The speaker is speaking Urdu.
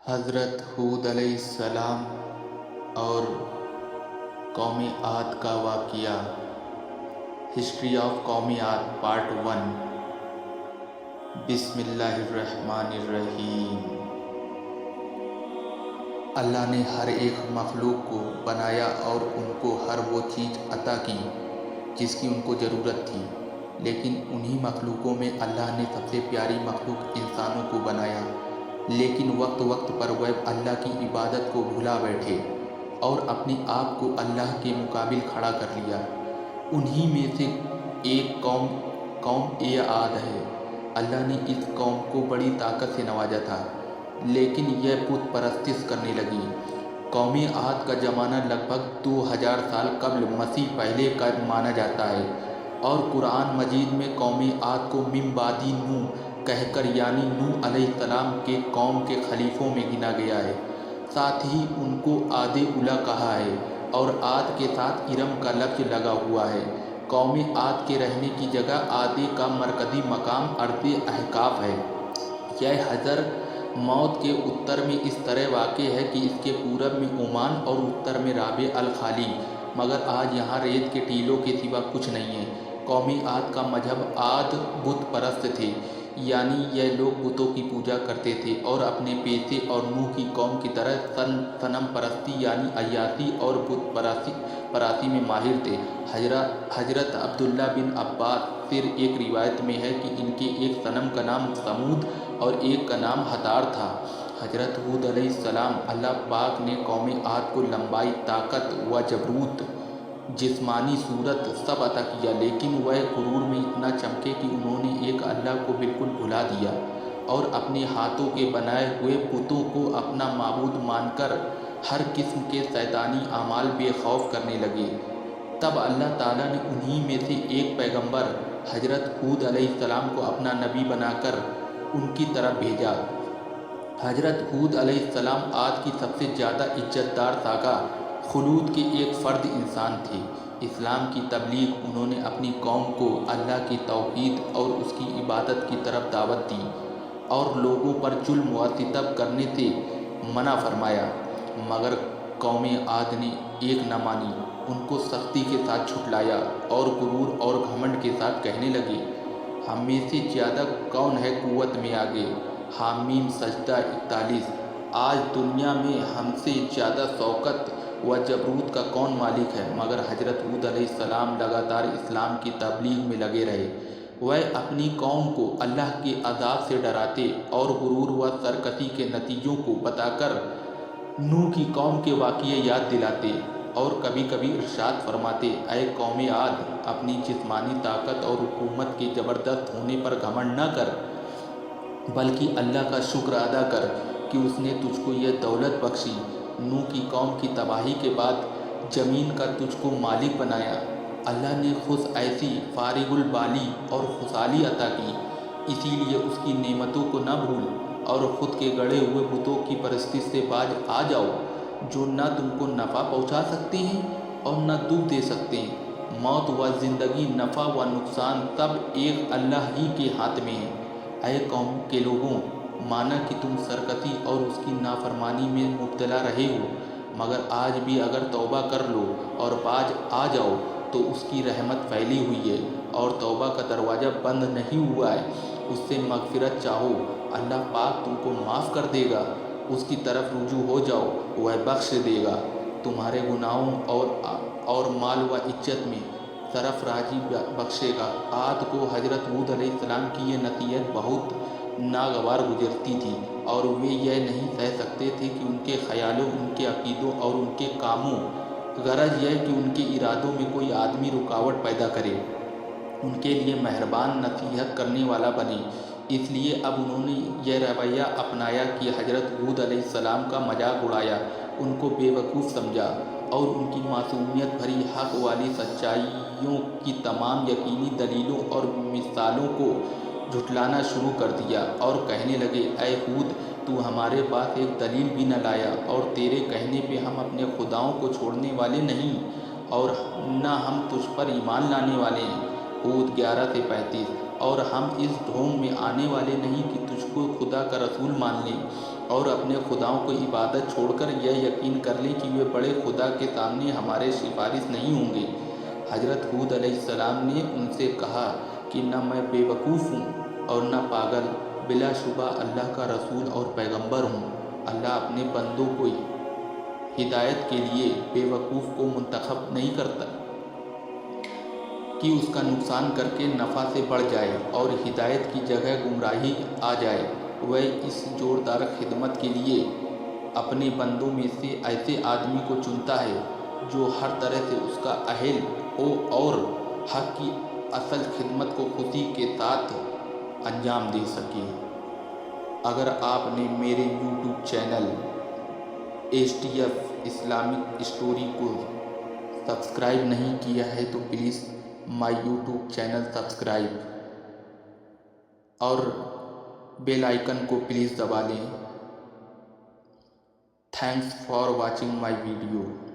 حضرت ہود علیہ السلام اور قوم عاد کا واقعہ۔ ہسٹری آف قوم عاد پارٹ 1۔ بسم اللہ الرحمن الرحیم۔ اللہ نے ہر ایک مخلوق کو بنایا اور ان کو ہر وہ چیز عطا کی جس کی ان کو ضرورت تھی، لیکن انہی مخلوقوں میں اللہ نے سب سے پیاری مخلوق انسانوں کو بنایا، لیکن وقت وقت پر وہ اللہ کی عبادت کو بھلا بیٹھے اور اپنے آپ کو اللہ کے مقابل کھڑا کر لیا۔ انہی میں سے ایک قوم عاد ہے۔ اللہ نے اس قوم کو بڑی طاقت سے نوازا تھا، لیکن یہ بت پرستش کرنے لگی۔ قوم عاد کا زمانہ لگ بھگ 2000 سال قبل مسیح پہلے کا مانا جاتا ہے، اور قرآن مجید میں قوم عاد کو من بعد نوح کہہ کر یعنی نوح علیہ السلام کے قوم کے خلیفوں میں گنا گیا ہے۔ ساتھ ہی ان کو عاد اولی کہا ہے، اور عاد کے ساتھ ارم کا لفظ لگا ہوا ہے۔ قوم عاد کے رہنے کی جگہ عاد کا مرکزی مقام ارض احقاف ہے۔ یہ حضر موت کے اتر میں اس طرح واقع ہے کہ اس کے پورب میں عمان اور اتر میں رابع الخالی، مگر آج یہاں ریت کے ٹیلوں کے سوا کچھ نہیں ہے۔ قوم عاد کا مذہب عاد بت پرست تھے، یعنی یہ لوگ بتوں کی پوجا کرتے تھے اور اپنے پیشے اور نوح کی قوم کی طرح صنم پرستی یعنی عیاشی اور بت پرستی میں ماہر تھے۔ حضرت عبداللہ بن عباس سے ایک روایت میں ہے کہ ان کے ایک صنم کا نام سمود اور ایک کا نام ہتار تھا۔ حضرت ہود علیہ السلام اللہ پاک نے قوم عاد کو لمبائی، طاقت و جبروت، جسمانی صورت سب عطا کیا، لیکن وہ غرور میں اتنا چمکے کہ انہوں نے ایک اللہ کو بالکل بھلا دیا اور اپنے ہاتھوں کے بنائے ہوئے بتوں کو اپنا معبود مان کر ہر قسم کے شیطانی اعمال بے خوف کرنے لگے۔ تب اللہ تعالیٰ نے انہی میں سے ایک پیغمبر حضرت ہود علیہ السلام کو اپنا نبی بنا کر ان کی طرف بھیجا۔ حضرت ہود علیہ السلام عاد کی سب سے زیادہ عزت دار شاخہ خلود کے ایک فرد انسان تھے۔ اسلام کی تبلیغ انہوں نے اپنی قوم کو اللہ کی توحید اور اس کی عبادت کی طرف دعوت دی اور لوگوں پر ظلم و ستم کرنے سے منع فرمایا، مگر قوم عاد نے ایک نہ مانی، ان کو سختی کے ساتھ جھٹلایا اور غرور اور گھمنڈ کے ساتھ کہنے لگے، ہم میں سے زیادہ کون ہے قوت میں آگے؟ حامیم سجدہ 41۔ آج دنیا میں ہم سے زیادہ شوکت و جبروت کا کون مالک ہے؟ مگر حضرت ہود علیہ السلام لگاتار اسلام کی تبلیغ میں لگے رہے۔ وہ اپنی قوم کو اللہ کے عذاب سے ڈراتے اور غرور و سرکشی کے نتیجوں کو بتا کر نوح کی قوم کے واقعے یاد دلاتے اور کبھی کبھی ارشاد فرماتے، اے قوم عاد، اپنی جسمانی طاقت اور حکومت کے زبردست ہونے پر گھمنڈ نہ کر، بلکہ اللہ کا شکر ادا کر کہ اس نے تجھ کو یہ دولت بخشی۔ نوح کی قوم کی تباہی کے بعد زمین کا تجھ کو مالک بنایا۔ اللہ نے خود ایسی فارغ البالی اور خوشحالی عطا کی، اسی لیے اس کی نعمتوں کو نہ بھول اور خود کے گڑھے ہوئے بتوں کی پرستش سے باز آ جاؤ، جو نہ تم کو نفع پہنچا سکتے ہیں اور نہ دکھ دے سکتے ہیں۔ موت و زندگی، نفع و نقصان سب ایک اللہ ہی کے ہاتھ میں ہے۔ اے قوم کے لوگوں، مانا کہ تم سرکشی اور اس کی نافرمانی میں مبتلا رہے ہو، مگر آج بھی اگر توبہ کر لو اور باز آ جاؤ تو اس کی رحمت پھیلی ہوئی ہے اور توبہ کا دروازہ بند نہیں ہوا ہے۔ اس سے مغفرت چاہو، اللہ پاک تم کو معاف کر دے گا۔ اس کی طرف رجوع ہو جاؤ، وہ بخش دے گا، تمہارے گناہوں اور مال و عزت میں سرفرازی بخشے گا۔ عاد کو حضرت ہود علیہ السلام کی یہ نصیحت بہت ناگوار گزرتی تھی، اور وہ یہ نہیں سہ سکتے تھے کہ ان کے خیالوں، ان کے عقیدوں اور ان کے کاموں، غرض یہ کہ ان کے ارادوں میں کوئی آدمی رکاوٹ پیدا کرے، ان کے لیے مہربان نصیحت کرنے والا بنے۔ اس لیے اب انہوں نے یہ رویہ اپنایا کہ حضرت ہود علیہ السلام کا مذاق اڑایا، ان کو بے وقوف سمجھا اور ان کی معصومیت بھری حق والی سچائیوں کی تمام یقینی دلیلوں اور مثالوں کو جھٹلانا شروع کر دیا اور کہنے لگے، اے ہود، تو ہمارے پاس ایک دلیل بھی نہ لایا، اور تیرے کہنے پہ ہم اپنے خداؤں کو چھوڑنے والے نہیں اور نہ ہم تجھ پر ایمان لانے والے ہیں۔ ہود 11 سے 35۔ اور ہم اس ڈھونگ میں آنے والے نہیں کہ تجھ کو خدا کا رسول مان لیں اور اپنے خداؤں کو عبادت چھوڑ کر یہ یقین کر لیں کہ وہ بڑے خدا کے سامنے ہمارے سفارش نہیں ہوں گے۔ حضرت ہود علیہ السلام نے ان سے کہا کہ نہ میں بے وقوف ہوں اور نہ پاگل، بلا شبہ اللہ کا رسول اور پیغمبر ہوں۔ اللہ اپنے بندوں کو ہدایت کے لیے بے وقوف کو منتخب نہیں کرتا کہ اس کا نقصان کر کے نفع سے بڑھ جائے اور ہدایت کی جگہ گمراہی آ جائے۔ وہ اس جوردار خدمت کے لیے اپنے بندوں میں سے ایسے آدمی کو چنتا ہے جو ہر طرح سے اس کا اہل ہو اور حق کی اصل خدمت کو خوشی کے ساتھ انجام دے سکے۔ اگر آپ نے میرے YouTube channel HTF Islamic story کو سبسکرائب نہیں کیا ہے تو please my YouTube channel subscribe اور بیل آئیکن کو پلیز دبا لیں۔ Thanks for watching my video.